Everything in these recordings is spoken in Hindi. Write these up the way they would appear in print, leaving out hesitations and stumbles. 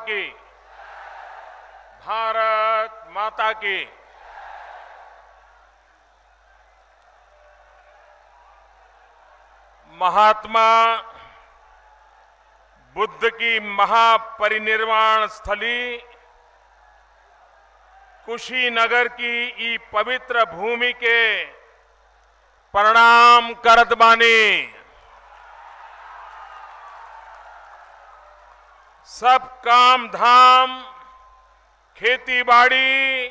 की। भारत माता की। महात्मा बुद्ध की महापरिनिर्वाण स्थली कुशीनगर की ई पवित्र भूमि के प्रणाम करत बानी। सब काम धाम, खेती बाड़ी,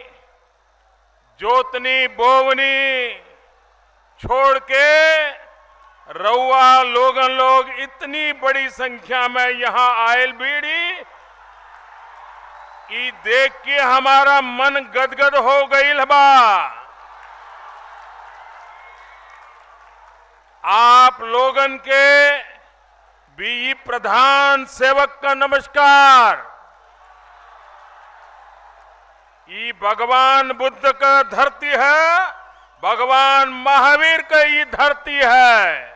जोतनी बोवनी छोड़ के रउआ लोग इतनी बड़ी संख्या में यहां आयल बीड़ी ई देख के हमारा मन गदगद हो गईल बा। आप लोगन के भी प्रधान सेवक का नमस्कार। ये भगवान बुद्ध का धरती है, भगवान महावीर का ये धरती है।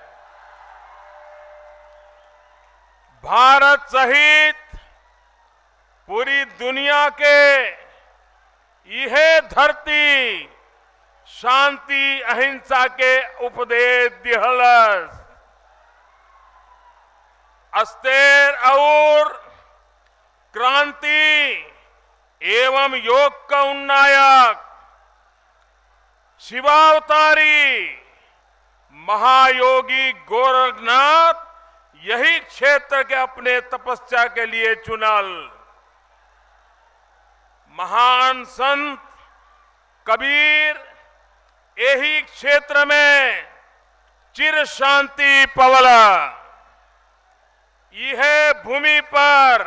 भारत सहित पूरी दुनिया के यह धरती शांति अहिंसा के उपदेश दिहलस। अस्तेर और क्रांति एवं योग का उन्नायक शिवावतारी महायोगी गोरखनाथ यही क्षेत्र के अपने तपस्या के लिए चुनल। महान संत कबीर यही क्षेत्र में चिर शांति पवला। यह भूमि पर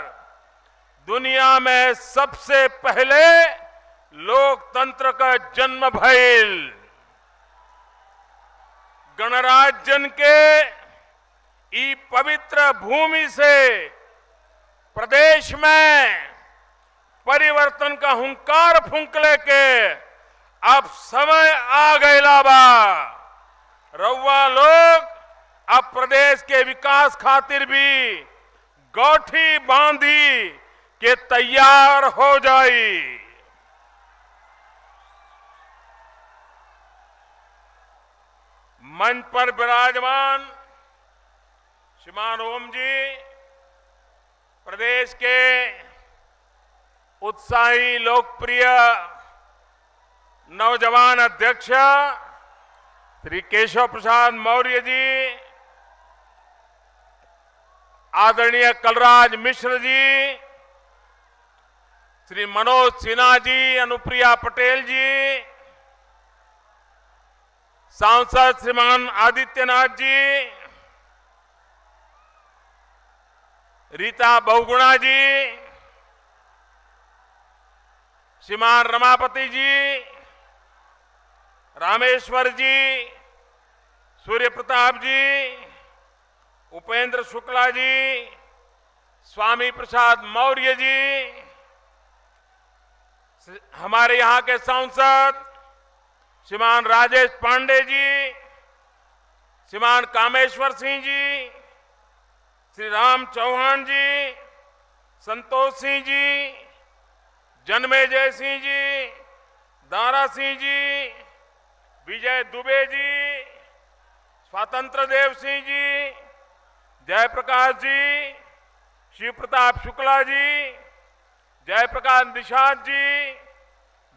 दुनिया में सबसे पहले लोकतंत्र का जन्म भइल। गणराज्यन के ई पवित्र भूमि से प्रदेश में परिवर्तन का हुंकार फूंकले के अब समय आ गया बा। रउआ लोग अब प्रदेश के विकास खातिर भी गौठी बांधी के तैयार हो जाई। मंच पर विराजमान श्रीमान ओम जी, प्रदेश के उत्साही लोकप्रिय नौजवान अध्यक्ष श्री केशव प्रसाद मौर्य जी, आदरणीय कलराज मिश्र जी, श्री मनोज सिन्हा जी, अनुप्रिया पटेल जी, सांसद श्रीमान आदित्यनाथ जी, रीता बहुगुणा जी, श्रीमान रमापति जी, रामेश्वर जी, सूर्य प्रताप जी, उपेंद्र शुक्ला जी, स्वामी प्रसाद मौर्य जी, हमारे यहां के सांसद श्रीमान राजेश पांडे जी, श्रीमान कामेश्वर सिंह जी, श्री राम चौहान जी, संतोष सिंह जी, जन्मेजय सिंह जी, दारा सिंह जी, विजय दुबे जी, स्वतंत्र देव सिंह जी, जयप्रकाश जी, शिव प्रताप शुक्ला जी, जयप्रकाश निषाद जी,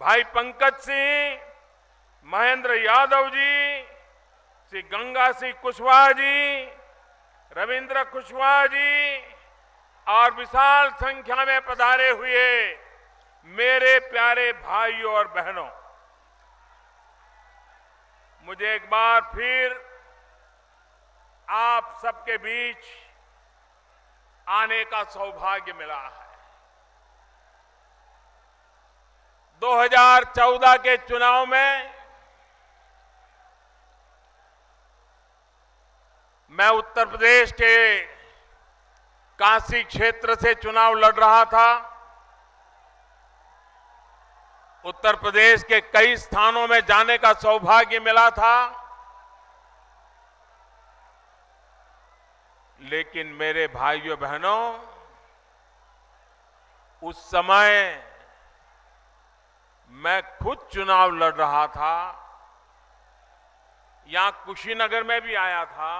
भाई पंकज सिंह, महेंद्र यादव जी, श्री गंगा सिंह कुशवाहा जी, रविंद्र कुशवाहा जी और विशाल संख्या में पधारे हुए मेरे प्यारे भाइयों और बहनों, मुझे एक बार फिर आप सबके बीच आने का सौभाग्य मिला है। 2014 के चुनाव में मैं उत्तर प्रदेश के काशी क्षेत्र से चुनाव लड़ रहा था। उत्तर प्रदेश के कई स्थानों में जाने का सौभाग्य मिला था, लेकिन मेरे भाइयों बहनों, उस समय मैं खुद चुनाव लड़ रहा था, यहां कुशीनगर में भी आया था,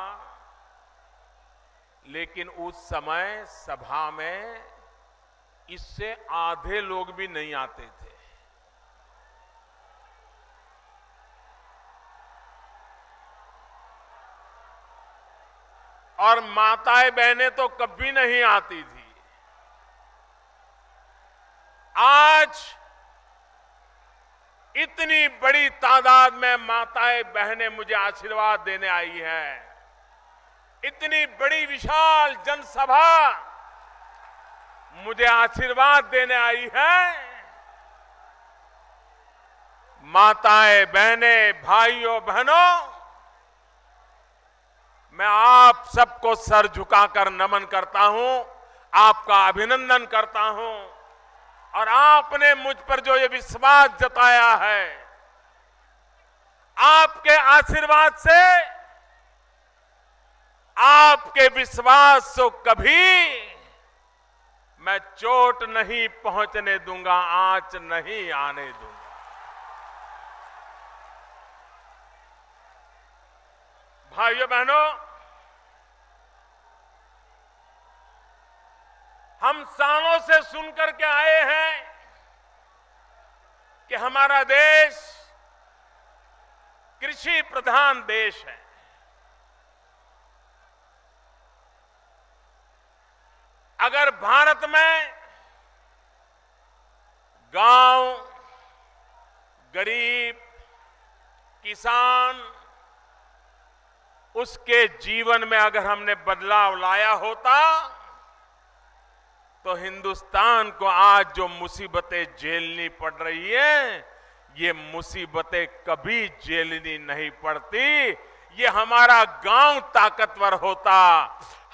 लेकिन उस समय सभा में इससे आधे लोग भी नहीं आते थे। और माताएं बहनें तो कभी नहीं आती थी। आज इतनी बड़ी तादाद में माताएं बहनें मुझे आशीर्वाद देने आई हैं। इतनी बड़ी विशाल जनसभा मुझे आशीर्वाद देने आई है। माताएं बहनें भाइयों बहनों, मैं आप सबको सर झुकाकर नमन करता हूं, आपका अभिनंदन करता हूं। और आपने मुझ पर जो ये विश्वास जताया है, आपके आशीर्वाद से, आपके विश्वास से कभी मैं चोट नहीं पहुंचने दूंगा, आंच नहीं आने दूंगा। भाइयों बहनों, हम सालों से सुनकर के आए हैं कि हमारा देश कृषि प्रधान देश है। अगर भारत में गांव, गरीब, किसान, उसके जीवन में अगर हमने बदलाव लाया होता तो हिंदुस्तान को आज जो मुसीबतें झेलनी पड़ रही है, ये मुसीबतें कभी झेलनी नहीं पड़ती। ये हमारा गांव ताकतवर होता,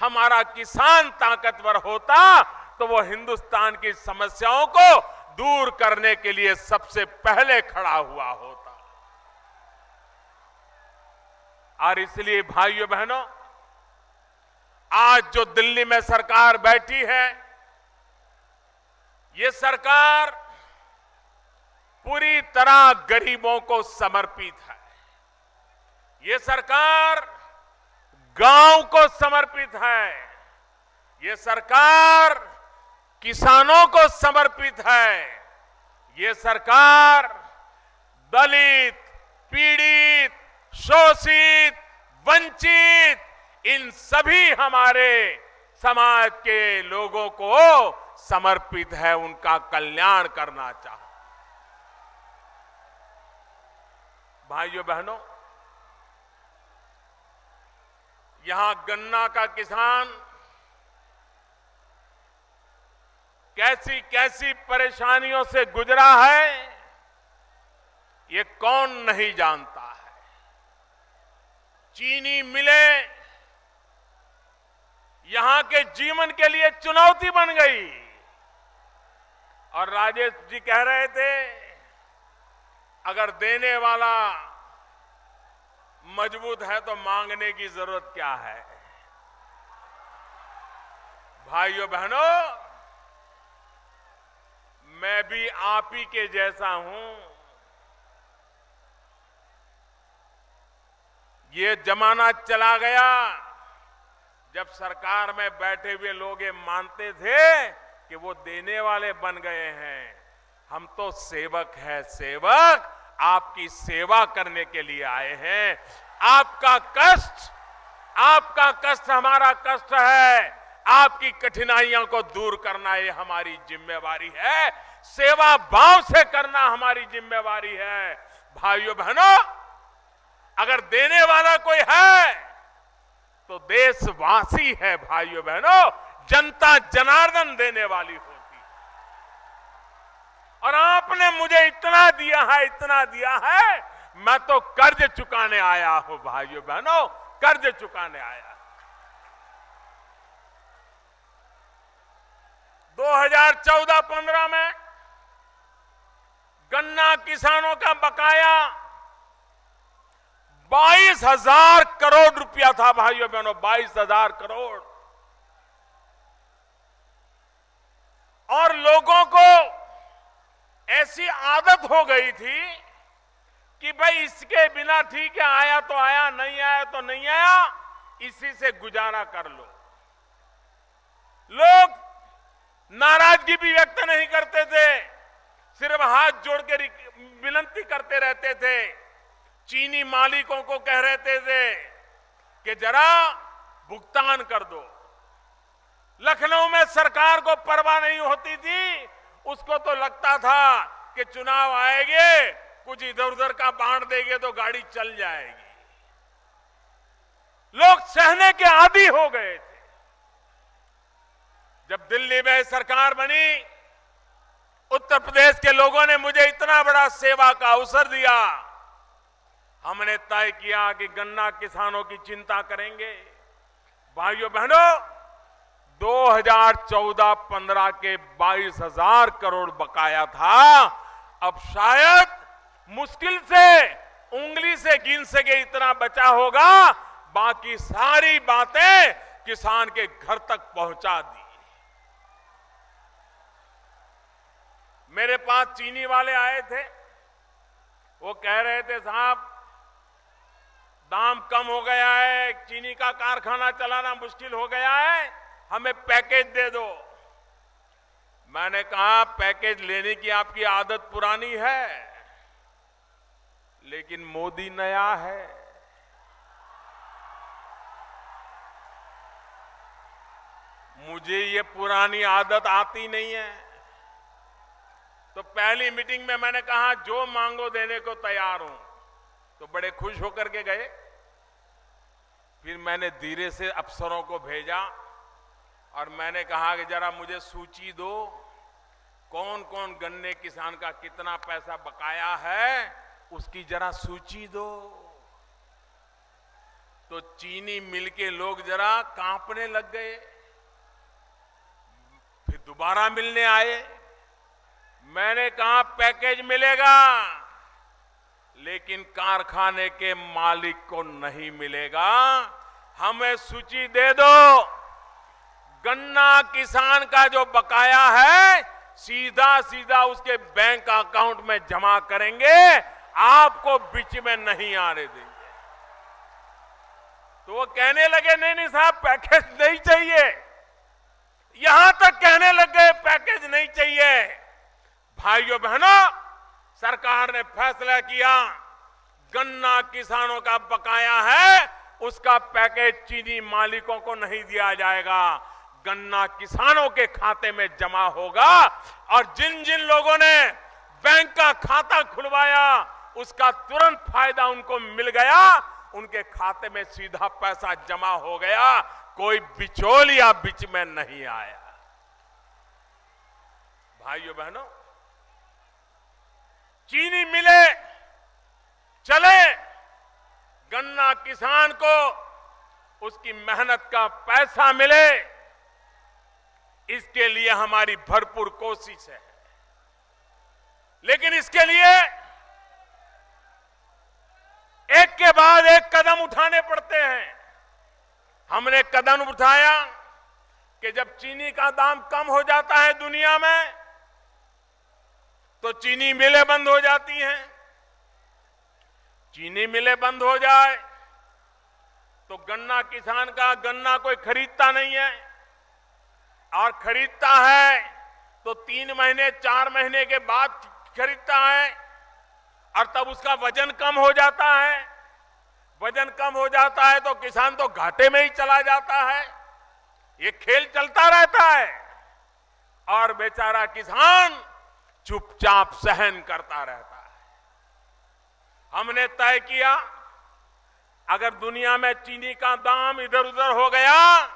हमारा किसान ताकतवर होता, तो वो हिंदुस्तान की समस्याओं को दूर करने के लिए सबसे पहले खड़ा हुआ होता। और इसलिए भाइयों बहनों, आज जो दिल्ली में सरकार बैठी है, ये सरकार पूरी तरह गरीबों को समर्पित है। ये सरकार गांव को समर्पित है। ये सरकार किसानों को समर्पित है। ये सरकार दलित, पीड़ित, शोषित, वंचित, इन सभी हमारे समाज के लोगों को समर्पित है, उनका कल्याण करना चाहता। भाइयों बहनों, यहां गन्ना का किसान कैसी कैसी परेशानियों से गुजरा है, ये कौन नहीं जानता है। चीनी मिलें यहां के जीवन के लिए चुनौती बन गई। और राजेश जी कह रहे थे, अगर देने वाला मजबूत है तो मांगने की जरूरत क्या है। भाइयों बहनों, मैं भी आप ही के जैसा हूं। ये जमाना चला गया जब सरकार में बैठे हुए लोग ये मानते थे कि वो देने वाले बन गए हैं। हम तो सेवक हैं, सेवक आपकी सेवा करने के लिए आए हैं। आपका कष्ट हमारा कष्ट है। आपकी कठिनाइयों को दूर करना ये हमारी जिम्मेवारी है। सेवा भाव से करना हमारी जिम्मेवारी है। भाइयों बहनों, अगर देने वाला कोई है तो देशवासी है। भाइयों बहनों, जनता जनार्दन देने वाली होती है। और आपने मुझे इतना दिया है, इतना दिया है, मैं तो कर्ज चुकाने आया हूं। भाइयों बहनों, कर्ज चुकाने आया। 2014-15 में गन्ना किसानों का बकाया 22,000 करोड़ रुपया था। भाइयों बहनों, 22,000 करोड़। और लोगों को ऐसी आदत हो गई थी कि भाई इसके बिना ठीक है, आया तो आया, नहीं आया तो नहीं आया, इसी से गुजारा कर लो। लोग नाराजगी भी व्यक्त नहीं करते थे, सिर्फ हाथ जोड़ के विनती करते रहते थे। चीनी मालिकों को कह रहते थे कि जरा भुगतान कर दो। लखनऊ में सरकार को परवाह नहीं होती थी, उसको तो लगता था कि चुनाव आएंगे, कुछ इधर उधर का बांट देंगे तो गाड़ी चल जाएगी। लोग सहने के आदी हो गए थे। जब दिल्ली में सरकार बनी, उत्तर प्रदेश के लोगों ने मुझे इतना बड़ा सेवा का अवसर दिया। हमने तय किया कि गन्ना किसानों की चिंता करेंगे। भाइयों बहनों, 2014-15 के 22,000 करोड़ बकाया था, अब शायद मुश्किल से उंगली से गिन सके इतना बचा होगा। बाकी सारी बातें किसान के घर तक पहुंचा दी। मेरे पास चीनी वाले आए थे, वो कह रहे थे साहब दाम कम हो गया है, चीनी का कारखाना चलाना मुश्किल हो गया है, हमें पैकेज दे दो। मैंने कहा पैकेज लेने की आपकी आदत पुरानी है, लेकिन मोदी नया है। मुझे ये पुरानी आदत आती नहीं है। तो पहली मीटिंग में मैंने कहा जो मांगो देने को तैयार हूं, तो बड़े खुश होकर के गए। फिर मैंने धीरे से अफसरों को भेजा और मैंने कहा कि जरा मुझे सूची दो, कौन कौन गन्ने किसान का कितना पैसा बकाया है, उसकी जरा सूची दो। तो चीनी मिल के लोग जरा कांपने लग गए। फिर दोबारा मिलने आए। मैंने कहा पैकेज मिलेगा, लेकिन कारखाने के मालिक को नहीं मिलेगा, हमें सूची दे दो। गन्ना किसान का जो बकाया है सीधा सीधा उसके बैंक अकाउंट में जमा करेंगे, आपको बीच में नहीं आने देंगे। तो वो कहने लगे नहीं नहीं साहब पैकेज नहीं चाहिए, यहां तक कहने लग गए पैकेज नहीं चाहिए। भाइयों बहनों, सरकार ने फैसला किया गन्ना किसानों का बकाया है, उसका पैकेज चीनी मालिकों को नहीं दिया जाएगा, गन्ना किसानों के खाते में जमा होगा। और जिन जिन लोगों ने बैंक का खाता खुलवाया उसका तुरंत फायदा उनको मिल गया, उनके खाते में सीधा पैसा जमा हो गया, कोई बिचौलिया बीच में नहीं आया। भाइयों बहनों, चीनी मिले चले, गन्ना किसान को उसकी मेहनत का पैसा मिले, इसके लिए हमारी भरपूर कोशिश है। लेकिन इसके लिए एक के बाद एक कदम उठाने पड़ते हैं। हमने कदम उठाया कि जब चीनी का दाम कम हो जाता है दुनिया में, तो चीनी मिलें बंद हो जाती हैं। चीनी मिलें बंद हो जाए तो गन्ना किसान का गन्ना कोई खरीदता नहीं है, और खरीदता है तो 3 महीने 4 महीने के बाद खरीदता है, और तब उसका वजन कम हो जाता है। वजन कम हो जाता है तो किसान तो घाटे में ही चला जाता है। ये खेल चलता रहता है और बेचारा किसान चुपचाप सहन करता रहता है। हमने तय किया अगर दुनिया में चीनी का दाम इधर उधर हो गया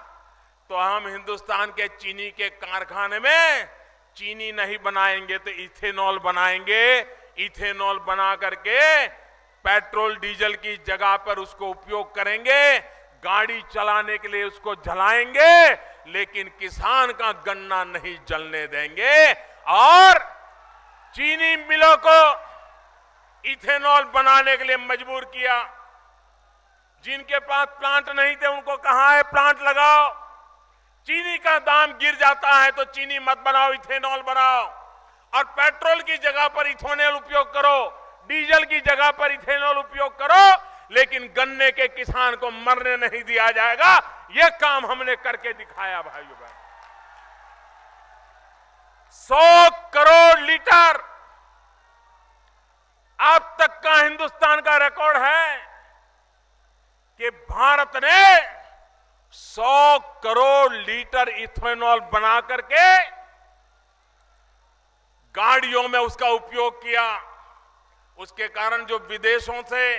तो हम हिंदुस्तान के चीनी के कारखाने में चीनी नहीं बनाएंगे तो इथेनॉल बनाएंगे। इथेनॉल बना करके पेट्रोल डीजल की जगह पर उसको उपयोग करेंगे, गाड़ी चलाने के लिए उसको जलाएंगे, लेकिन किसान का गन्ना नहीं जलने देंगे। और चीनी मिलों को इथेनॉल बनाने के लिए मजबूर किया। जिनके पास प्लांट नहीं थे उनको कहा है प्लांट लगाओ। चीनी का दाम गिर जाता है तो चीनी मत बनाओ, इथेनॉल बनाओ, और पेट्रोल की जगह पर इथेनॉल उपयोग करो, डीजल की जगह पर इथेनॉल उपयोग करो, लेकिन गन्ने के किसान को मरने नहीं दिया जाएगा। यह काम हमने करके दिखाया भाइयों बहनों। 100 करोड़ लीटर अब तक का हिंदुस्तान का रिकॉर्ड है कि भारत ने 100 करोड़ लीटर इथेनॉल बना करके गाड़ियों में उसका उपयोग किया। उसके कारण जो विदेशों से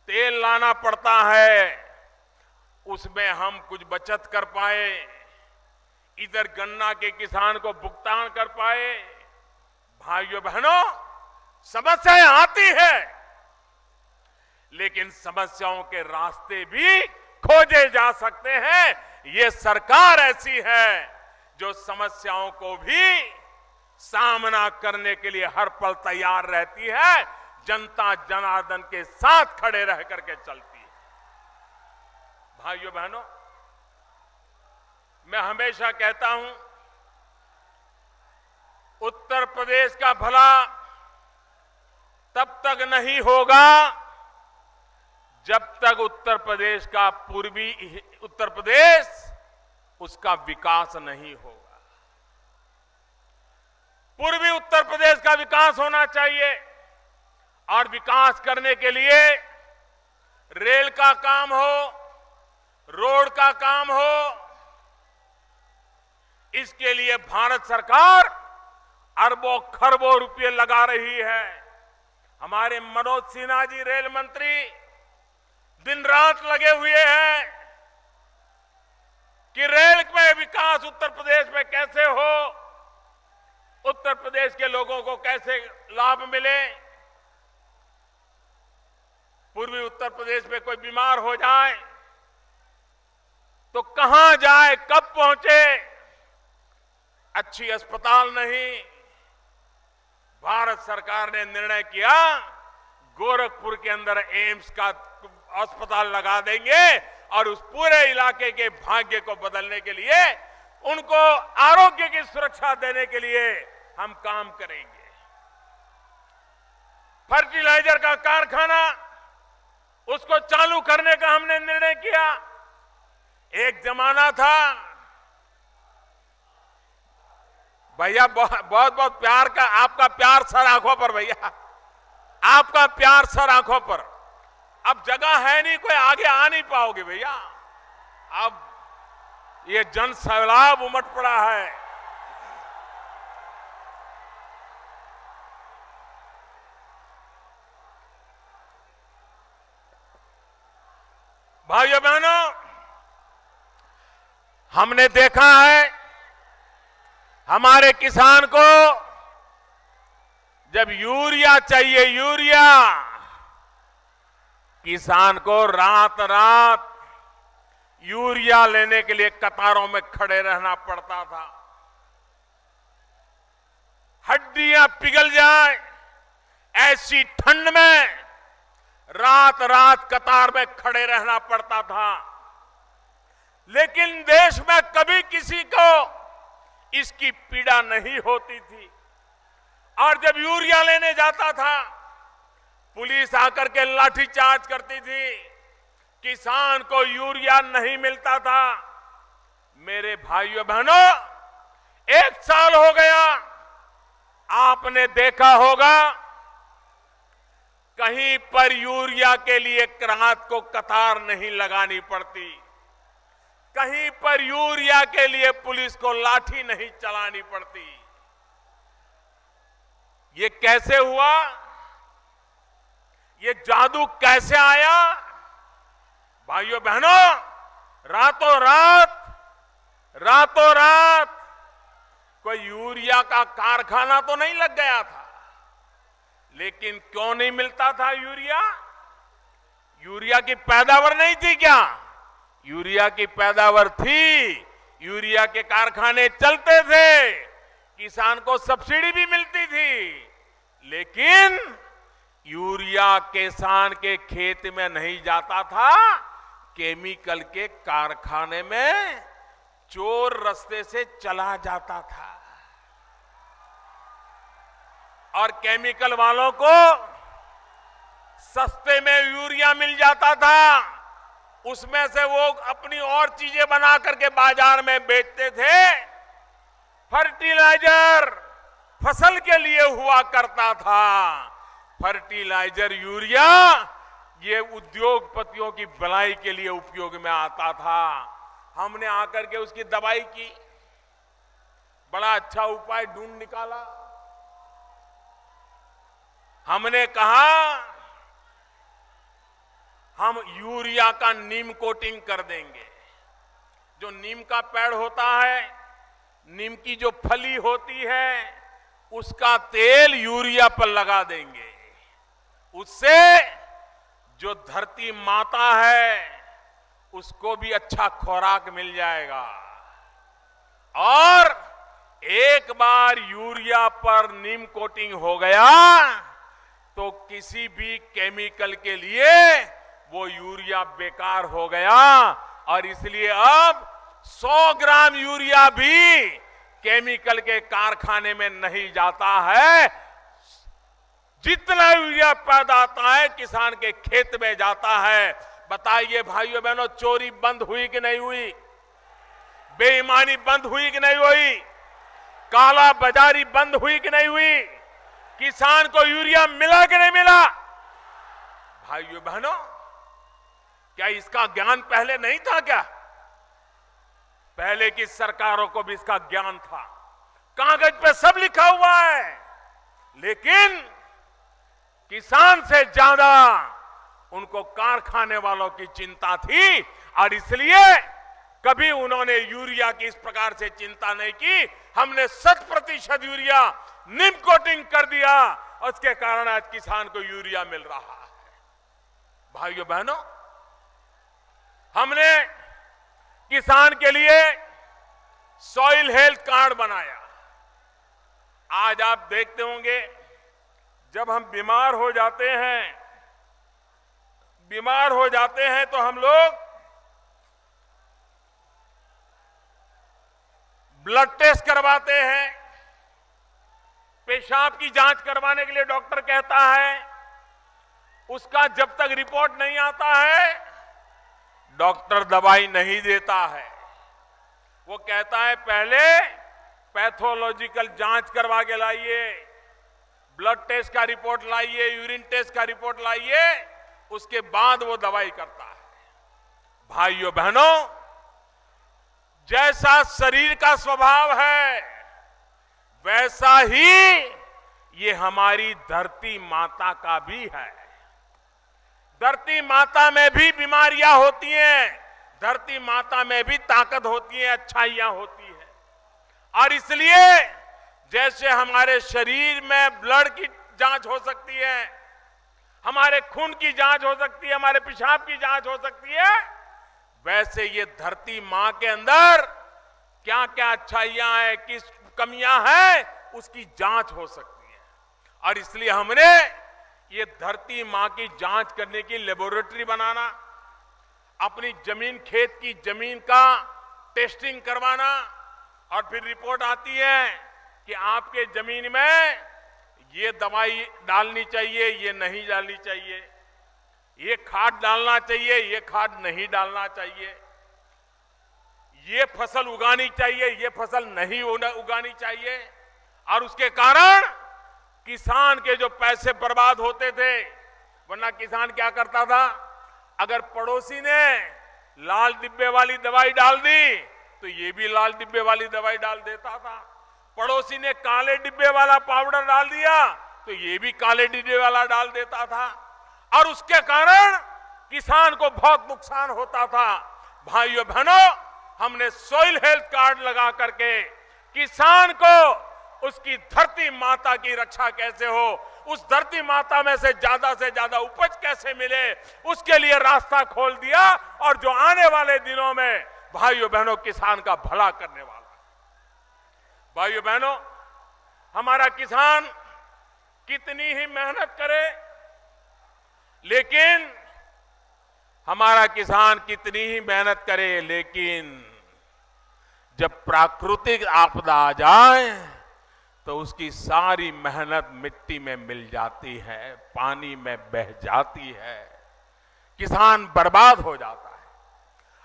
तेल लाना पड़ता है उसमें हम कुछ बचत कर पाए, इधर गन्ना के किसान को भुगतान कर पाए। भाइयों बहनों, समस्याएं आती है, लेकिन समस्याओं के रास्ते भी खोजे जा सकते हैं। ये सरकार ऐसी है जो समस्याओं को भी सामना करने के लिए हर पल तैयार रहती है, जनता जनार्दन के साथ खड़े रह करके चलती है। भाइयों बहनों, मैं हमेशा कहता हूं, उत्तर प्रदेश का भला तब तक नहीं होगा जब तक उत्तर प्रदेश का पूर्वी उत्तर प्रदेश उसका विकास नहीं होगा। पूर्वी उत्तर प्रदेश का विकास होना चाहिए, और विकास करने के लिए रेल का काम हो, रोड का काम हो, इसके लिए भारत सरकार अरबों खरबों रुपए लगा रही है। हमारे मनोज सिन्हा जी रेल मंत्री दिन रात लगे हुए हैं कि रेल में विकास उत्तर प्रदेश में कैसे हो, उत्तर प्रदेश के लोगों को कैसे लाभ मिले। पूर्वी उत्तर प्रदेश में कोई बीमार हो जाए तो कहां जाए, कब पहुंचे, अच्छी अस्पताल नहीं। भारत सरकार ने निर्णय किया गोरखपुर के अंदर एम्स का अस्पताल लगा देंगे, और उस पूरे इलाके के भाग्य को बदलने के लिए, उनको आरोग्य की सुरक्षा देने के लिए हम काम करेंगे। फर्टिलाइजर का कारखाना, उसको चालू करने का हमने निर्णय किया। एक जमाना था, भैया बहुत बहुत प्यार का, आपका प्यार सर आंखों पर, भैया आपका प्यार सर आंखों पर। अब जगह है नहीं, कोई आगे आ नहीं पाओगे भैया। अब ये जन सैलाब उमड़ पड़ा है। भाइयों बहनों, हमने देखा है हमारे किसान को जब यूरिया चाहिए, यूरिया, किसान को रात रात यूरिया लेने के लिए कतारों में खड़े रहना पड़ता था। हड्डियां पिघल जाए ऐसी ठंड में रात रात कतार में खड़े रहना पड़ता था। लेकिन देश में कभी किसी को इसकी पीड़ा नहीं होती थी। और जब यूरिया लेने जाता था, पुलिस आकर के लाठीचार्ज करती थी, किसान को यूरिया नहीं मिलता था। मेरे भाइयों बहनों, 1 साल हो गया, आपने देखा होगा कहीं पर यूरिया के लिए रात को कतार नहीं लगानी पड़ती, कहीं पर यूरिया के लिए पुलिस को लाठी नहीं चलानी पड़ती। ये कैसे हुआ? ये जादू कैसे आया? भाइयों बहनों, रातों रात कोई यूरिया का कारखाना तो नहीं लग गया था। लेकिन क्यों नहीं मिलता था यूरिया? यूरिया की पैदावार नहीं थी क्या? यूरिया की पैदावार थी, यूरिया के कारखाने चलते थे, किसान को सब्सिडी भी मिलती थी। लेकिन यूरिया किसान के खेत में नहीं जाता था, केमिकल के कारखाने में चोर रास्ते से चला जाता था और केमिकल वालों को सस्ते में यूरिया मिल जाता था। उसमें से वो अपनी और चीजें बना करके बाजार में बेचते थे। फर्टिलाइजर फसल के लिए हुआ करता था। फर्टिलाइजर यूरिया ये उद्योगपतियों की भलाई के लिए उपयोग में आता था। हमने आकर के उसकी दवाई की, बड़ा अच्छा उपाय ढूंढ निकाला। हमने कहा हम यूरिया का नीम कोटिंग कर देंगे। जो नीम का पेड़ होता है, नीम की जो फली होती है, उसका तेल यूरिया पर लगा देंगे। उससे जो धरती माता है उसको भी अच्छा खुराक मिल जाएगा। और एक बार यूरिया पर नीम कोटिंग हो गया तो किसी भी केमिकल के लिए वो यूरिया बेकार हो गया। और इसलिए अब 100 ग्राम यूरिया भी केमिकल के कारखाने में नहीं जाता है। जितना यूरिया पैदा होता है किसान के खेत में जाता है। बताइए भाइयों बहनों, चोरी बंद हुई कि नहीं हुई? बेईमानी बंद हुई कि नहीं हुई? काला बाजारी बंद हुई कि नहीं हुई? किसान को यूरिया मिला कि नहीं मिला? भाइयों बहनों, क्या इसका ज्ञान पहले नहीं था क्या? पहले की सरकारों को भी इसका ज्ञान था, कागज पे सब लिखा हुआ है। लेकिन किसान से ज्यादा उनको कारखाने वालों की चिंता थी और इसलिए कभी उन्होंने यूरिया की इस प्रकार से चिंता नहीं की। हमने 100% यूरिया नीम कोटिंग कर दिया, उसके कारण आज किसान को यूरिया मिल रहा है। भाइयों बहनों, हमने किसान के लिए सॉइल हेल्थ कार्ड बनाया। आज आप देखते होंगे जब हम बीमार हो जाते हैं तो हम लोग ब्लड टेस्ट करवाते हैं। पेशाब की जांच करवाने के लिए डॉक्टर कहता है, उसका जब तक रिपोर्ट नहीं आता है डॉक्टर दवाई नहीं देता है। वो कहता है पहले पैथोलॉजिकल जांच करवा के लाइए, ब्लड टेस्ट का रिपोर्ट लाइए, यूरिन टेस्ट का रिपोर्ट लाइए, उसके बाद वो दवाई करता है। भाइयों बहनों, जैसा शरीर का स्वभाव है वैसा ही ये हमारी धरती माता का भी है। धरती माता में भी बीमारियां होती हैं, धरती माता में भी ताकत होती है, अच्छाइयां होती है। और इसलिए जैसे हमारे शरीर में ब्लड की जांच हो सकती है, हमारे खून की जांच हो सकती है, हमारे पेशाब की जांच हो सकती है, वैसे ये धरती मां के अंदर क्या क्या अच्छाइयां हैं, किस कमियां हैं, उसकी जांच हो सकती है। और इसलिए हमने ये धरती मां की जांच करने की लेबोरेटरी बनाना, अपनी जमीन, खेत की जमीन का टेस्टिंग करवाना, और फिर रिपोर्ट आती है कि आपके जमीन में ये दवाई डालनी चाहिए, ये नहीं डालनी चाहिए, ये खाद डालना चाहिए, ये खाद नहीं डालना चाहिए, ये फसल उगानी चाहिए, ये फसल नहीं उगानी चाहिए। और उसके कारण किसान के जो पैसे बर्बाद होते थे, वरना किसान क्या करता था, अगर पड़ोसी ने लाल डिब्बे वाली दवाई डाल दी तो ये भी लाल डिब्बे वाली दवाई डाल देता था। पड़ोसी ने काले डिब्बे वाला पाउडर डाल दिया तो ये भी काले डिब्बे वाला डाल देता था, और उसके कारण किसान को बहुत नुकसान होता था। भाइयों बहनों, हमने सॉइल हेल्थ कार्ड लगा करके किसान को उसकी धरती माता की रक्षा कैसे हो, उस धरती माता में से ज्यादा उपज कैसे मिले, उसके लिए रास्ता खोल दिया। और जो आने वाले दिनों में भाइयों बहनों किसान का भला करने वाला है। भाइयों बहनों, हमारा किसान कितनी ही मेहनत करे, लेकिन हमारा किसान कितनी ही मेहनत करे, लेकिन जब प्राकृतिक आपदा आ जाए तो उसकी सारी मेहनत मिट्टी में मिल जाती है, पानी में बह जाती है, किसान बर्बाद हो जाता है।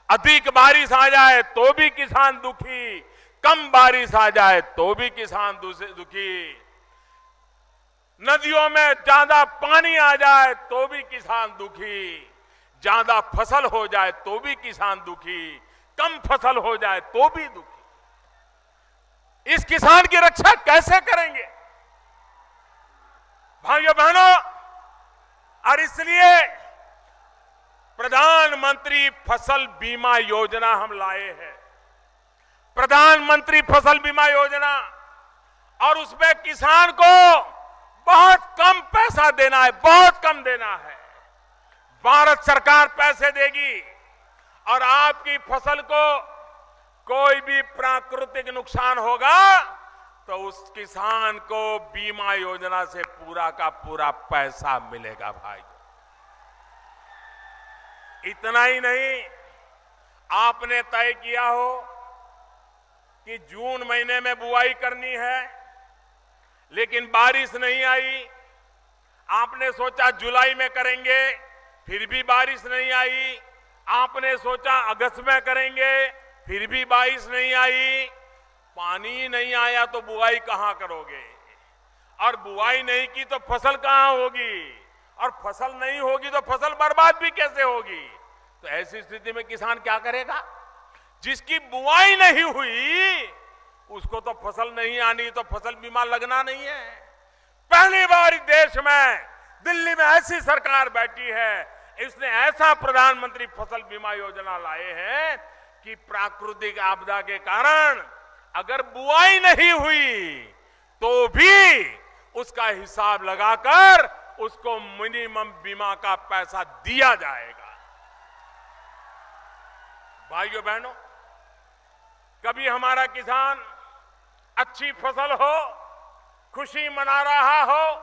अधिक बारिश आ जाए तो भी किसान दुखी, कम बारिश आ जाए तो भी किसान दुखी, नदियों में ज्यादा पानी आ जाए तो भी किसान दुखी, ज्यादा फसल हो जाए तो भी किसान दुखी, कम फसल हो जाए तो भी दुखी। इस किसान की रक्षा कैसे करेंगे भाइयों बहनों? और इसलिए प्रधानमंत्री फसल बीमा योजना हम लाए हैं, प्रधानमंत्री फसल बीमा योजना। और उसमें किसान को बहुत कम पैसा देना है, बहुत कम देना है। भारत सरकार पैसे देगी और आपकी फसल को कोई भी प्राकृतिक नुकसान होगा तो उस किसान को बीमा योजना से पूरा का पूरा पैसा मिलेगा भाई। इतना ही नहीं, आपने तय किया हो कि जून महीने में बुआई करनी है, लेकिन बारिश नहीं आई। आपने सोचा जुलाई में करेंगे, फिर भी बारिश नहीं आई। आपने सोचा अगस्त में करेंगे, फिर भी बारिश नहीं आई। पानी नहीं आया तो बुआई कहां करोगे? और बुआई नहीं की तो फसल कहां होगी? और फसल नहीं होगी तो फसल बर्बाद भी कैसे होगी? तो ऐसी स्थिति में किसान क्या करेगा? जिसकी बुआई नहीं हुई उसको तो फसल नहीं आनी, तो फसल बीमा लगना नहीं है। पहली बार देश में दिल्ली में ऐसी सरकार बैठी है, इसने ऐसा प्रधानमंत्री फसल बीमा योजना लाए हैं कि प्राकृतिक आपदा के कारण अगर बुआई नहीं हुई तो भी उसका हिसाब लगाकर उसको मिनिमम बीमा का पैसा दिया जाएगा। भाइयों बहनों, कभी हमारा किसान अच्छी फसल हो, खुशी मना रहा हो,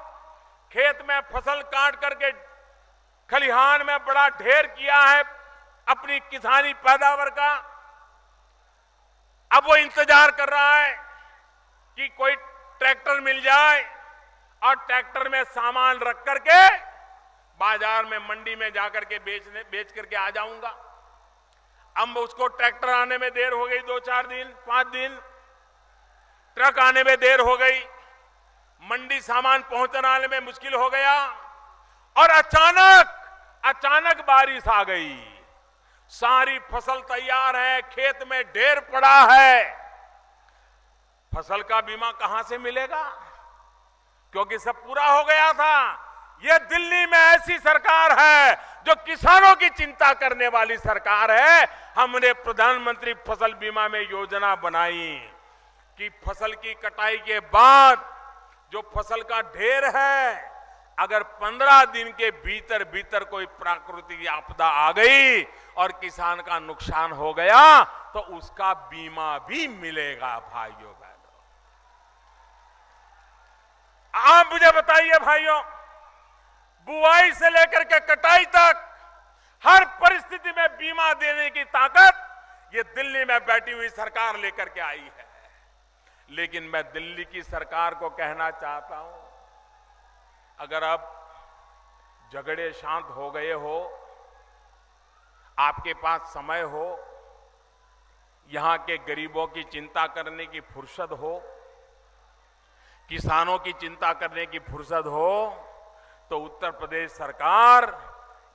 खेत में फसल काट करके खलिहान में बड़ा ढेर किया है अपनी किसानी पैदावार का, अब वो इंतजार कर रहा है कि कोई ट्रैक्टर मिल जाए और ट्रैक्टर में सामान रख करके बाजार में मंडी में जाकर के बेच करके आ जाऊंगा। अब उसको ट्रैक्टर आने में देर हो गई, 2-4 दिन 5 दिन, ट्रक आने में देर हो गई, मंडी सामान पहुंचाने में मुश्किल हो गया और अचानक बारिश आ गई। सारी फसल तैयार है, खेत में ढेर पड़ा है, फसल का बीमा कहां से मिलेगा? क्योंकि सब पूरा हो गया था। यह दिल्ली में ऐसी सरकार है जो किसानों की चिंता करने वाली सरकार है। हमने प्रधानमंत्री फसल बीमा में योजना बनाई कि फसल की कटाई के बाद जो फसल का ढेर है, अगर 15 दिन के भीतर भीतर कोई प्राकृतिक आपदा आ गई और किसान का नुकसान हो गया तो उसका बीमा भी मिलेगा। भाइयों बहनों, आप मुझे बताइए भाइयों, बुआई से लेकर के कटाई तक हर परिस्थिति में बीमा देने की ताकत ये दिल्ली में बैठी हुई सरकार लेकर के आई है। लेकिन मैं दिल्ली की सरकार को कहना चाहता हूं, अगर अब झगड़े शांत हो गए हो, आपके पास समय हो, यहां के गरीबों की चिंता करने की फुर्सत हो, किसानों की चिंता करने की फुर्सत हो, तो उत्तर प्रदेश सरकार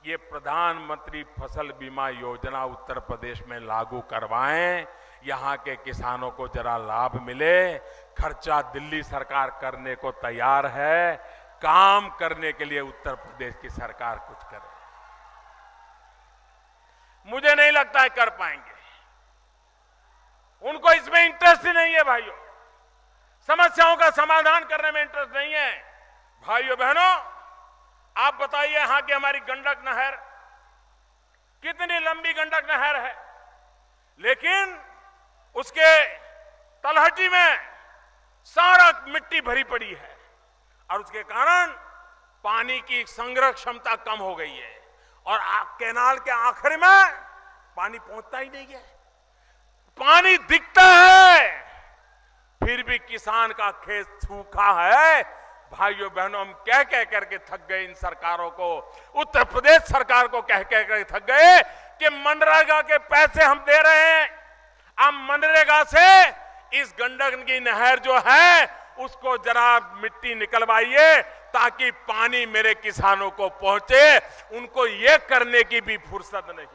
ये प्रधानमंत्री फसल बीमा योजना उत्तर प्रदेश में लागू करवाएं। यहां के किसानों को जरा लाभ मिले। खर्चा दिल्ली सरकार करने को तैयार है, काम करने के लिए उत्तर प्रदेश की सरकार कुछ करे। मुझे नहीं लगता है कर पाएंगे, उनको इसमें इंटरेस्ट ही नहीं है। भाइयों, समस्याओं का समाधान करने में इंटरेस्ट नहीं है। भाइयों बहनों, आप बताइए, यहां की हमारी गंडक नहर, कितनी लंबी गंडक नहर है, लेकिन उसके तलहटी में सारा मिट्टी भरी पड़ी है और उसके कारण पानी की संग्रह क्षमता कम हो गई है और कैनाल के आखिर में पानी पहुंचता ही नहीं है। पानी दिखता है, फिर भी किसान का खेत सूखा है। भाइयों बहनों, हम कह कह करके थक गए इन सरकारों को। उत्तर प्रदेश सरकार को कह कह कर थक गए कि मनरेगा के पैसे हम दे रहे हैं, अब मनरेगा से इस गंडक की नहर जो है उसको जरा मिट्टी निकलवाइए ताकि पानी मेरे किसानों को पहुंचे। उनको ये करने की भी फुर्सत नहीं।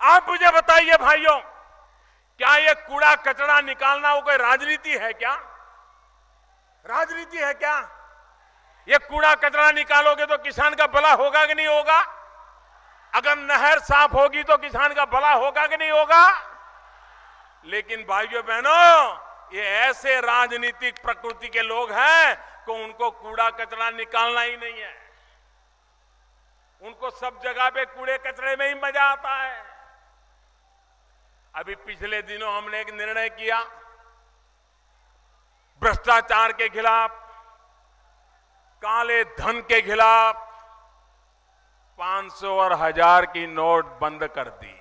आप मुझे बताइए भाइयों, क्या ये कूड़ा कचरा निकालना वो कोई राजनीति है क्या? राजनीति है क्या? ये कूड़ा कचरा निकालोगे तो किसान का भला होगा कि नहीं होगा? अगर नहर साफ होगी तो किसान का भला होगा कि नहीं होगा? लेकिन भाइयों बहनों, ये ऐसे राजनीतिक प्रकृति के लोग हैं कि उनको कूड़ा कचरा निकालना ही नहीं है। उनको सब जगह पे कूड़े कचरे में ही मजा आता है। अभी पिछले दिनों हमने एक निर्णय किया भ्रष्टाचार के खिलाफ, काले धन के खिलाफ 500 और 1000 की नोट बंद कर दी।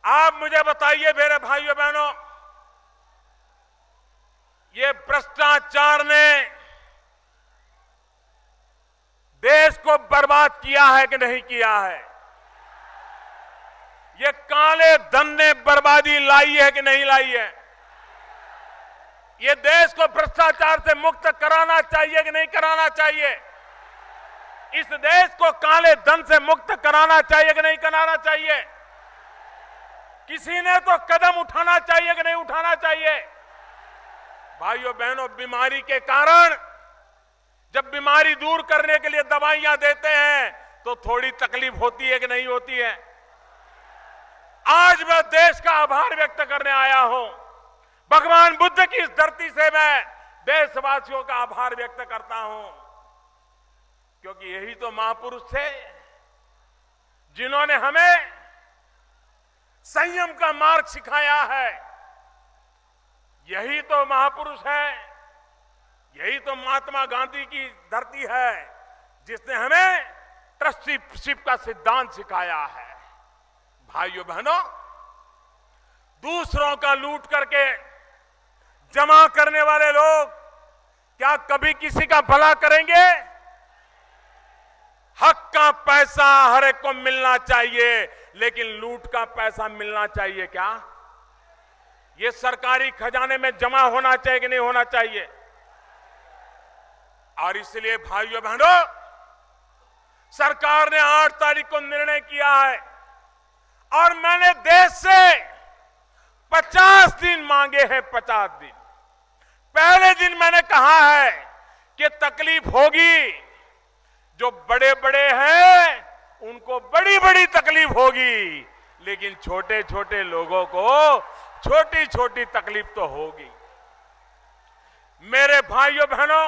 आप मुझे बताइए मेरे भाइयों बहनों, ये भ्रष्टाचार ने देश को बर्बाद किया है कि नहीं किया है? ये काले धन ने बर्बादी लाई है कि नहीं लाई है? ये देश को भ्रष्टाचार से मुक्त कराना चाहिए कि नहीं कराना चाहिए? इस देश को काले धन से मुक्त कराना चाहिए कि नहीं कराना चाहिए? किसी ने तो कदम उठाना चाहिए कि नहीं उठाना चाहिए? भाइयों बहनों, बीमारी के कारण जब बीमारी दूर करने के लिए दवाइयां देते हैं तो थोड़ी तकलीफ होती है कि नहीं होती है? आज मैं देश का आभार व्यक्त करने आया हूं। भगवान बुद्ध की इस धरती से मैं देशवासियों का आभार व्यक्त करता हूं, क्योंकि यही तो महापुरुष थे जिन्होंने हमें संयम का मार्ग सिखाया है। यही तो महापुरुष है, यही तो महात्मा गांधी की धरती है जिसने हमें ट्रस्टीशिप का सिद्धांत सिखाया है। भाइयों बहनों, दूसरों का लूट करके जमा करने वाले लोग क्या कभी किसी का भला करेंगे? हक का पैसा हर एक को मिलना चाहिए, लेकिन लूट का पैसा मिलना चाहिए क्या? ये सरकारी खजाने में जमा होना चाहिए कि नहीं होना चाहिए? और इसलिए भाइयों बहनों, सरकार ने 8 तारीख को निर्णय किया है और मैंने देश से 50 दिन मांगे हैं। 50 दिन। पहले दिन मैंने कहा है कि तकलीफ होगी, जो बड़े बड़े हैं उनको बड़ी बड़ी तकलीफ होगी, लेकिन छोटे छोटे लोगों को छोटी छोटी तकलीफ तो होगी। मेरे भाइयों बहनों,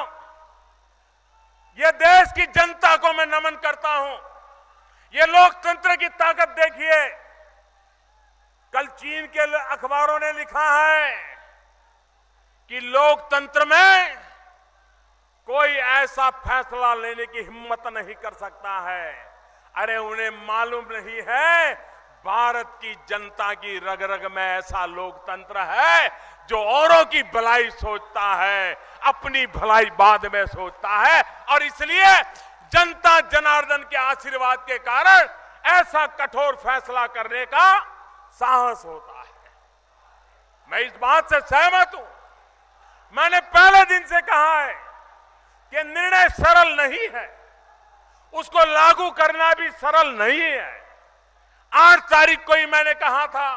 ये देश की जनता को मैं नमन करता हूं। ये लोकतंत्र की ताकत देखिए। कल चीन के अखबारों ने लिखा है कि लोकतंत्र में कोई ऐसा फैसला लेने की हिम्मत नहीं कर सकता है। अरे उन्हें मालूम नहीं है भारत की जनता की रग रग में ऐसा लोकतंत्र है जो औरों की भलाई सोचता है, अपनी भलाई बाद में सोचता है, और इसलिए जनता जनार्दन के आशीर्वाद के कारण ऐसा कठोर फैसला करने का साहस होता है। मैं इस बात से सहमत हूं। मैंने पहले दिन से कहा है कि निर्णय सरल नहीं है, उसको लागू करना भी सरल नहीं है। 8 तारीख को ही मैंने कहा था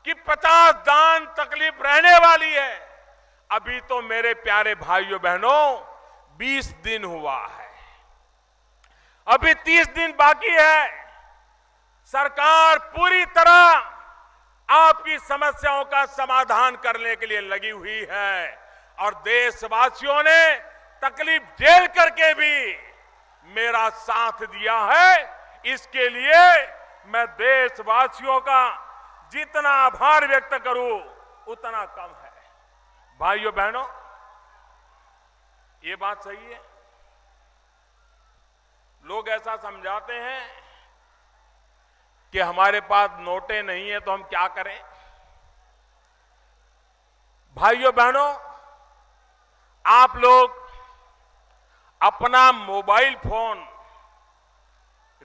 कि 50 दान तकलीफ रहने वाली है। अभी तो मेरे प्यारे भाइयों बहनों 20 दिन हुआ है, अभी 30 दिन बाकी है। सरकार पूरी तरह आपकी समस्याओं का समाधान करने के लिए लगी हुई है और देशवासियों ने तकलीफ झेल करके भी मेरा साथ दिया है। इसके लिए मैं देशवासियों का जितना आभार व्यक्त करूं उतना कम है। भाइयों बहनों, ये बात सही है लोग ऐसा समझाते हैं कि हमारे पास नोटें नहीं है तो हम क्या करें। भाइयों बहनों, आप लोग अपना मोबाइल फोन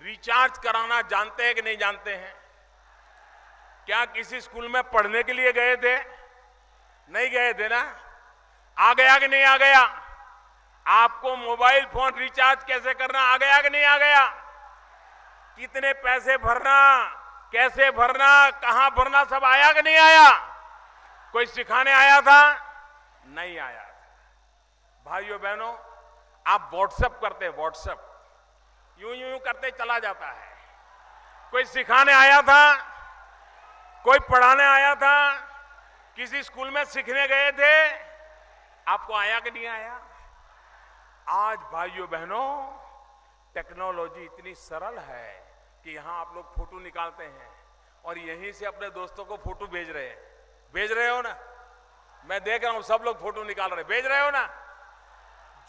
रिचार्ज कराना जानते हैं कि नहीं जानते हैं? क्या किसी स्कूल में पढ़ने के लिए गए थे? नहीं गए थे ना? आ गया कि नहीं आ गया? आपको मोबाइल फोन रिचार्ज कैसे करना आ गया कि नहीं आ गया? कितने पैसे भरना, कैसे भरना, कहां भरना, सब आया कि नहीं आया? कोई सिखाने आया था? नहीं आया था। भाइयों बहनों, आप व्हाट्सएप करते, व्हाट्सएप यूं यूं करते चला जाता है। कोई सिखाने आया था? कोई पढ़ाने आया था? किसी स्कूल में सीखने गए थे? आपको आया कि नहीं आया? आज भाइयों बहनों, टेक्नोलॉजी इतनी सरल है कि यहां आप लोग फोटो निकालते हैं और यहीं से अपने दोस्तों को फोटो भेज रहे हैं। भेज रहे हो ना? मैं देख रहा हूं सब लोग फोटो निकाल रहे, भेज रहे हो ना?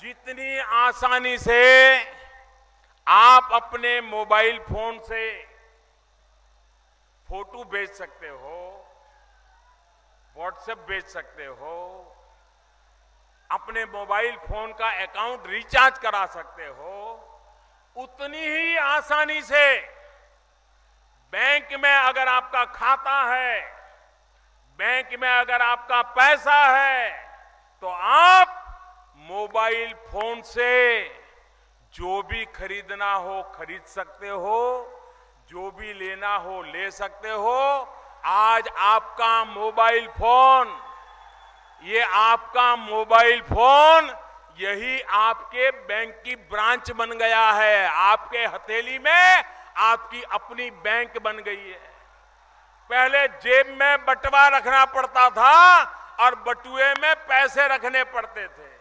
जितनी आसानी से आप अपने मोबाइल फोन से फोटो भेज सकते हो, व्हाट्सएप भेज सकते हो, अपने मोबाइल फोन का अकाउंट रिचार्ज करा सकते हो, उतनी ही आसानी से बैंक में अगर आपका खाता है, बैंक में अगर आपका पैसा है, तो आप मोबाइल फोन से जो भी खरीदना हो खरीद सकते हो, जो भी लेना हो ले सकते हो। आज आपका मोबाइल फोन, ये आपका मोबाइल फोन यही आपके बैंक की ब्रांच बन गया है। आपके हथेली में आपकी अपनी बैंक बन गई है। पहले जेब में बटुआ रखना पड़ता था और बटुए में पैसे रखने पड़ते थे।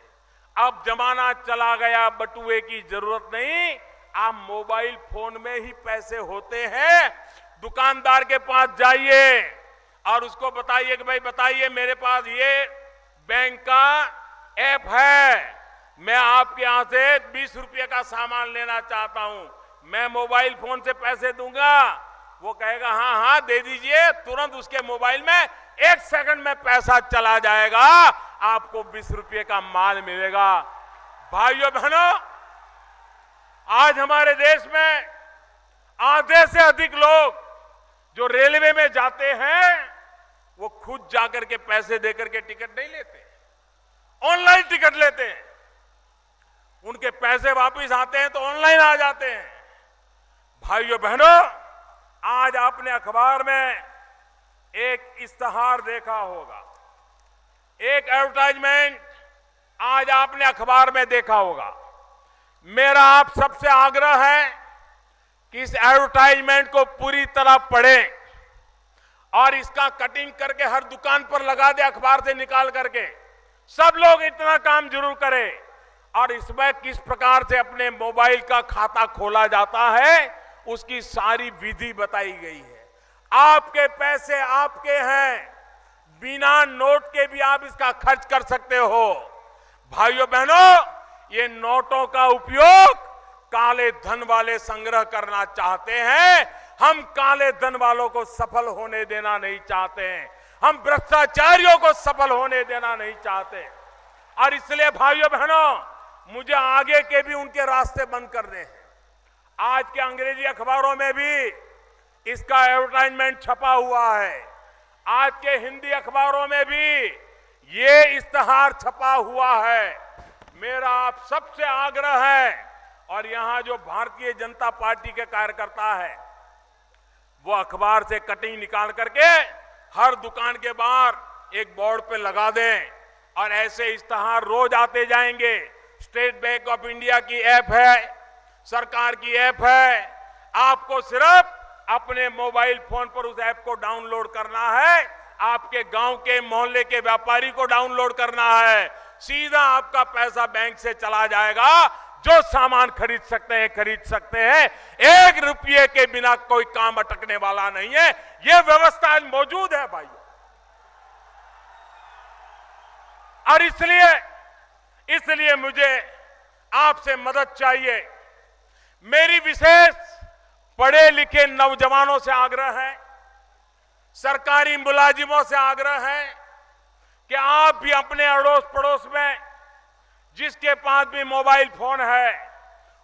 अब जमाना चला गया, बटुए की जरूरत नहीं, आप मोबाइल फोन में ही पैसे होते हैं। दुकानदार के पास जाइए और उसको बताइए कि भाई बताइए, मेरे पास ये बैंक का ऐप है, मैं आपके यहां से 20 रुपये का सामान लेना चाहता हूं, मैं मोबाइल फोन से पैसे दूंगा। वो कहेगा हाँ हाँ दे दीजिए, तुरंत उसके मोबाइल में 1 सेकंड में पैसा चला जाएगा, आपको 20 रुपये का माल मिलेगा। भाइयों बहनों, आज हमारे देश में आधे से अधिक लोग जो रेलवे में जाते हैं वो खुद जाकर के पैसे देकर के टिकट नहीं लेते, ऑनलाइन टिकट लेते हैं। उनके पैसे वापस आते हैं तो ऑनलाइन आ जाते हैं। भाइयों बहनों, आज आपने अखबार में एक इश्तहार देखा होगा, एक एडवर्टाइजमेंट आज आपने अखबार में देखा होगा। मेरा आप सबसे आग्रह है कि इस एडवर्टाइजमेंट को पूरी तरह पढ़ें और इसका कटिंग करके हर दुकान पर लगा दे, अखबार से निकाल करके। सब लोग इतना काम जरूर करें। और इसमें किस प्रकार से अपने मोबाइल का खाता खोला जाता है उसकी सारी विधि बताई गई है। आपके पैसे आपके हैं, बिना नोट के भी आप इसका खर्च कर सकते हो। भाइयों बहनों, ये नोटों का उपयोग काले धन वाले संग्रह करना चाहते हैं। हम काले धन वालों को सफल होने देना नहीं चाहते हैं, हम भ्रष्टाचारियों को सफल होने देना नहीं चाहते। और इसलिए भाइयों बहनों, मुझे आगे के भी उनके रास्ते बंद करने हैं। आज के अंग्रेजी अखबारों में भी इसका एडवर्टाइजमेंट छपा हुआ है, आज के हिंदी अखबारों में भी ये इश्तहार छपा हुआ है। मेरा आप सबसे आग्रह है, और यहां जो भारतीय जनता पार्टी के कार्यकर्ता है वो अखबार से कटिंग निकाल करके हर दुकान के बाहर एक बोर्ड पे लगा दें, और ऐसे इश्तहार रोज आते जाएंगे। स्टेट बैंक ऑफ इंडिया की ऐप है, सरकार की ऐप है, आपको सिर्फ अपने मोबाइल फोन पर उस ऐप को डाउनलोड करना है, आपके गांव के मोहल्ले के व्यापारी को डाउनलोड करना है, सीधा आपका पैसा बैंक से चला जाएगा। जो सामान खरीद सकते हैं खरीद सकते हैं, 1 रुपये के बिना कोई काम अटकने वाला नहीं है। यह व्यवस्था मौजूद है भाइयों। और इसलिए मुझे आपसे मदद चाहिए। मेरी विशेष पढ़े लिखे नौजवानों से आग्रह है, सरकारी मुलाजिमों से आग्रह है कि आप भी अपने अड़ोस पड़ोस में जिसके पास भी मोबाइल फोन है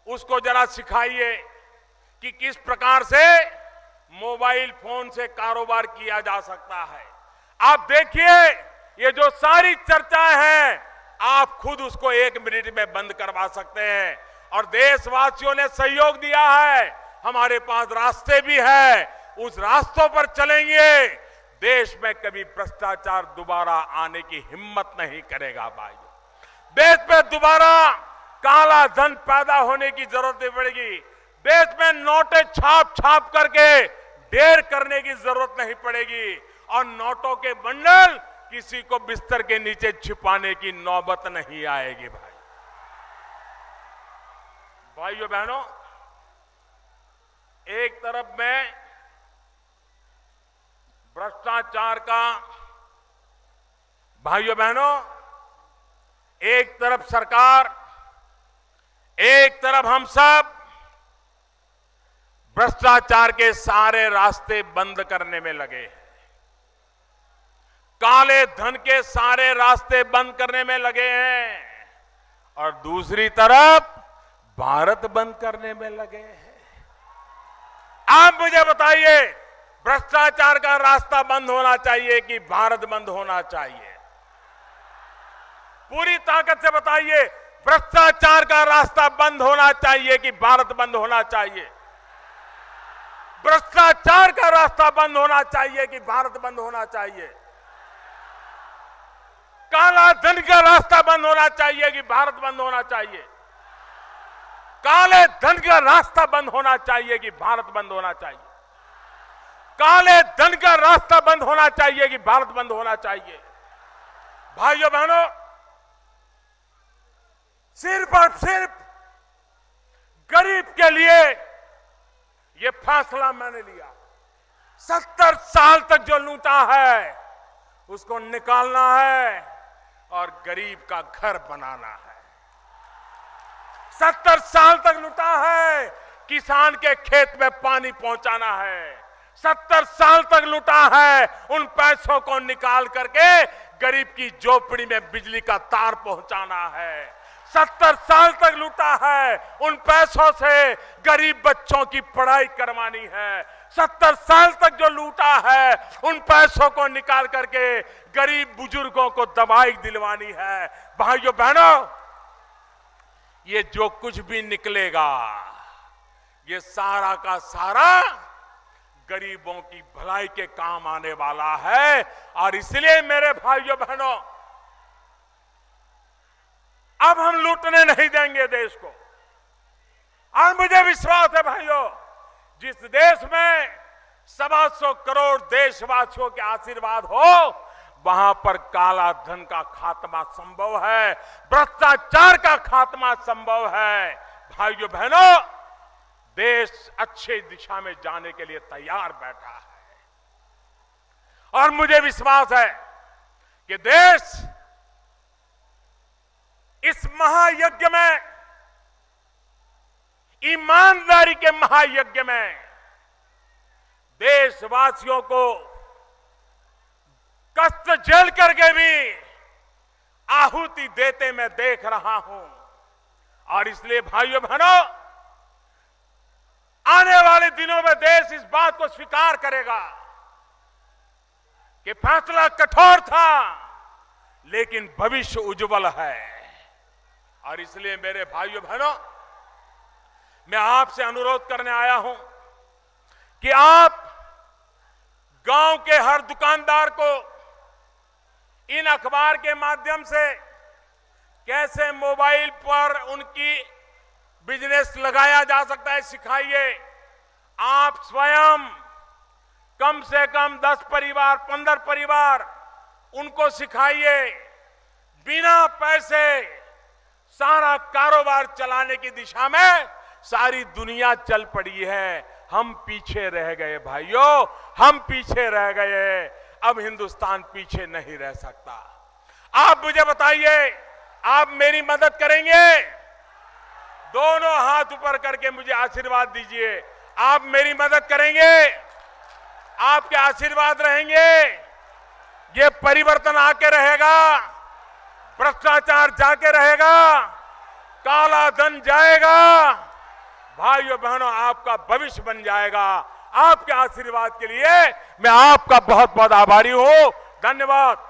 उसको जरा सिखाइए कि किस प्रकार से मोबाइल फोन से कारोबार किया जा सकता है। आप देखिए, ये जो सारी चर्चाएं हैं आप खुद उसको 1 मिनट में बंद करवा सकते हैं। और देशवासियों ने सहयोग दिया है, हमारे पास रास्ते भी है, उस रास्तों पर चलेंगे। देश में कभी भ्रष्टाचार दोबारा आने की हिम्मत नहीं करेगा भाइयों। देश में दोबारा काला धन पैदा होने की जरूरत नहीं पड़ेगी। देश में नोटें छाप छाप करके ढेर करने की जरूरत नहीं पड़ेगी और नोटों के बंडल किसी को बिस्तर के नीचे छिपाने की नौबत नहीं आएगी। भाइयों बहनों, एक तरफ में भ्रष्टाचार का, भाइयों बहनों, एक तरफ सरकार, एक तरफ हम सब भ्रष्टाचार के सारे रास्ते बंद करने में लगे हैं, काले धन के सारे रास्ते बंद करने में लगे हैं और दूसरी तरफ भारत बंद करने में लगे हैं। आप मुझे बताइए, भ्रष्टाचार का रास्ता बंद होना चाहिए कि भारत बंद होना चाहिए? पूरी ताकत से बताइए, भ्रष्टाचार का रास्ता बंद होना चाहिए कि भारत बंद होना चाहिए? भ्रष्टाचार का रास्ता बंद होना चाहिए कि भारत बंद होना चाहिए? काला धन का रास्ता बंद होना चाहिए कि भारत बंद होना चाहिए? काले धन का रास्ता बंद होना चाहिए कि भारत बंद होना चाहिए? काले धन का रास्ता बंद होना चाहिए कि भारत बंद होना चाहिए? भाइयों बहनों, सिर्फ और सिर्फ गरीब के लिए ये फैसला मैंने लिया। 70 साल तक जो लूटा है उसको निकालना है और गरीब का घर बनाना है। 70 साल तक लूटा है, किसान के खेत में पानी पहुंचाना है। 70 साल तक लूटा है, उन पैसों को निकाल करके गरीब की झोपड़ी में बिजली का तार पहुंचाना है। 70 साल तक लूटा है, उन पैसों से गरीब बच्चों की पढ़ाई करवानी है। 70 साल तक जो लूटा है, उन पैसों को निकाल करके गरीब बुजुर्गों को दवाई दिलवानी है। भाइयों बहनों, ये जो कुछ भी निकलेगा ये सारा का सारा गरीबों की भलाई के काम आने वाला है। और इसलिए मेरे भाइयों बहनों, अब हम लूटने नहीं देंगे देश को। और मुझे विश्वास है भाइयों, जिस देश में 125 करोड़ देशवासियों के आशीर्वाद हो वहां पर काला धन का खात्मा संभव है, भ्रष्टाचार का खात्मा संभव है। भाइयों बहनों, देश अच्छी दिशा में जाने के लिए तैयार बैठा है और मुझे विश्वास है कि देश इस महायज्ञ में, ईमानदारी के महायज्ञ में देशवासियों को कष्ट झेल करके भी आहुति देते मैं देख रहा हूं। और इसलिए भाइयों बहनों, आने वाले दिनों में देश इस बात को स्वीकार करेगा कि फैसला कठोर था लेकिन भविष्य उज्जवल है। और इसलिए मेरे भाइयों बहनों, मैं आपसे अनुरोध करने आया हूं कि आप गांव के हर दुकानदार को इन अखबार के माध्यम से कैसे मोबाइल पर उनकी बिजनेस लगाया जा सकता है सिखाइए। आप स्वयं कम से कम 10 परिवार, 15 परिवार उनको सिखाइए। बिना पैसे सारा कारोबार चलाने की दिशा में सारी दुनिया चल पड़ी है, हम पीछे रह गए भाइयों, हम पीछे रह गए। अब हिंदुस्तान पीछे नहीं रह सकता। आप मुझे बताइए, आप मेरी मदद करेंगे? दोनों हाथ ऊपर करके मुझे आशीर्वाद दीजिए। आप मेरी मदद करेंगे, आपके आशीर्वाद रहेंगे, ये परिवर्तन आके रहेगा, भ्रष्टाचार जाके रहेगा, काला धन जाएगा। भाइयों बहनों, आपका भविष्य बन जाएगा। आपके आशीर्वाद के लिए मैं आपका बहुत बहुत आभारी हूं। धन्यवाद।